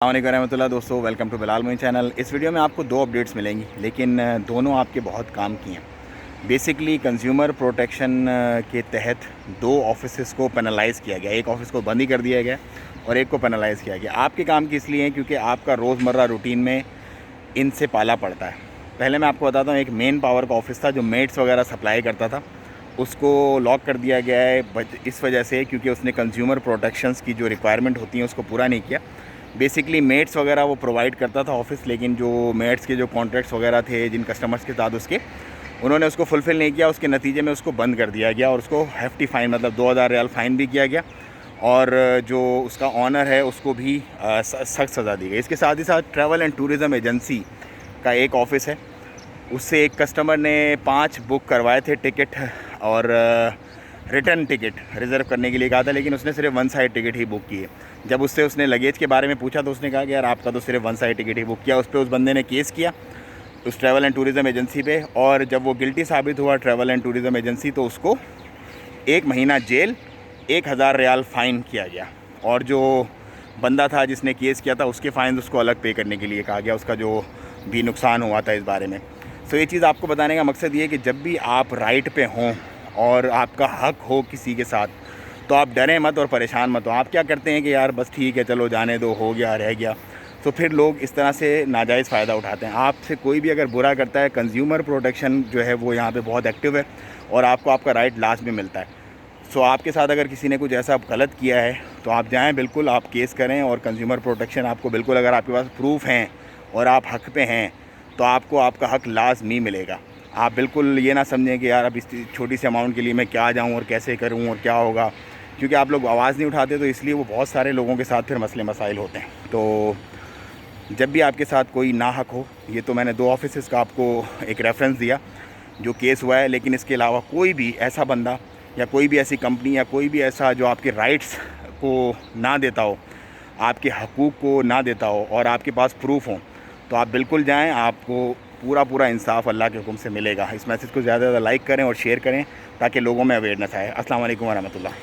अस्सलाम वालेकुम रहमतुल्लाह। दोस्तों, welcome to Bilal Moin channel. इस वीडियो में आपको दो अपडेट्स मिलेंगी, लेकिन दोनों आपके बहुत काम की हैं। बेसिकली कंज्यूमर प्रोटेक्शन के तहत दो ऑफिसेस को पेनलाइज़ किया गया। एक ऑफिस को बंद ही कर दिया गया और एक को पेनलाइज़ किया गया। आपके काम की इसलिए हैं क्योंकि आपका रोज़मर्रा रूटीन में इनसे पाला पड़ता है। पहले मैं आपको बताता हूँ, एक मेन पावर का ऑफिस था जो मेट्स वगैरह सप्लाई करता था, उसको लॉक कर दिया गया है इस वजह से क्योंकि उसने कंज्यूमर प्रोटेक्शंस की जो रिक्वायरमेंट होती हैं उसको पूरा नहीं किया। बेसिकली मेट्स वगैरह वो प्रोवाइड करता था ऑफिस, लेकिन जो मेट्स के जो कॉन्ट्रैक्ट्स वगैरह थे जिन कस्टमर्स के साथ उसके, उन्होंने उसको फुलफ़िल नहीं किया। उसके नतीजे में उसको बंद कर दिया गया और उसको हेफ्टी फ़ाइन, मतलब 2000 रियाल फ़ाइन भी किया गया और जो उसका ऑनर है उसको भी सख्त सज़ा दी गई। इसके साथ ही साथ ट्रैवल एंड टूरिज़म एजेंसी का एक ऑफ़िस है, उससे एक कस्टमर ने 5 बुक करवाए थे टिकट और रिटर्न टिकट रिज़र्व करने के लिए कहा था, लेकिन उसने सिर्फ वन साइड टिकट ही बुक की है। जब उससे उसने लगेज के बारे में पूछा तो उसने कहा कि यार आपका तो सिर्फ वन साइड टिकट ही बुक किया। उस पर उस बंदे ने केस किया उस ट्रैवल एंड टूरिज़म एजेंसी पे, और जब वो गिल्टी साबित हुआ ट्रैवल एंड टूरिज़म एजेंसी, तो उसको 1 महीना जेल, 1000 रियाल फ़ाइन किया गया। और जो बंदा था जिसने केस किया था उसके फ़ाइन उसको अलग पे करने के लिए कहा गया, उसका जो भी नुकसान हुआ था इस बारे में। तो ये चीज़ आपको बताने का मकसद ये है कि जब भी आप राइट पे हों और आपका हक हो किसी के साथ, तो आप डरें मत और परेशान मत हो। आप क्या करते हैं कि यार बस ठीक है, चलो जाने दो, हो गया रह गया। तो फिर लोग इस तरह से नाजायज़ फ़ायदा उठाते हैं। आपसे कोई भी अगर बुरा करता है, कंज्यूमर प्रोटेक्शन जो है वो यहाँ पे बहुत एक्टिव है और आपको आपका राइट लास्ट में मिलता है। सो आपके साथ अगर किसी ने कुछ ऐसा गलत किया है तो आप जाएँ, बिल्कुल आप केस करें और कंज्यूमर प्रोटेक्शन आपको बिल्कुल, अगर आपके पास प्रूफ हैं और आप हक पे हैं तो आपको आपका हक लाज़मी मिलेगा। आप बिल्कुल ये ना समझें कि यार अब इस छोटी सी अमाउंट के लिए मैं क्या जाऊँ और कैसे करूँ और क्या होगा, क्योंकि आप लोग आवाज़ नहीं उठाते तो इसलिए वो बहुत सारे लोगों के साथ फिर मसले मसाइल होते हैं। तो जब भी आपके साथ कोई नाहक हो, ये तो मैंने 2 ऑफिसेस का आपको एक रेफरेंस दिया जो केस हुआ है, लेकिन इसके अलावा कोई भी ऐसा बंदा या कोई भी ऐसी कंपनी या कोई भी ऐसा जो आपके राइट्स को ना देता हो, आपके हकूक़ को ना देता हो और आपके पास प्रूफ हो, तो आप बिल्कुल जाएं, आपको पूरा इंसाफ अल्लाह के हुक्म से मिलेगा। इस मैसेज को ज़्यादा से ज़्यादा लाइक करें और शेयर करें ताकि लोगों में अवेयरनेस आए। अस्सलाम वालेकुम वरहमतुल्लाह।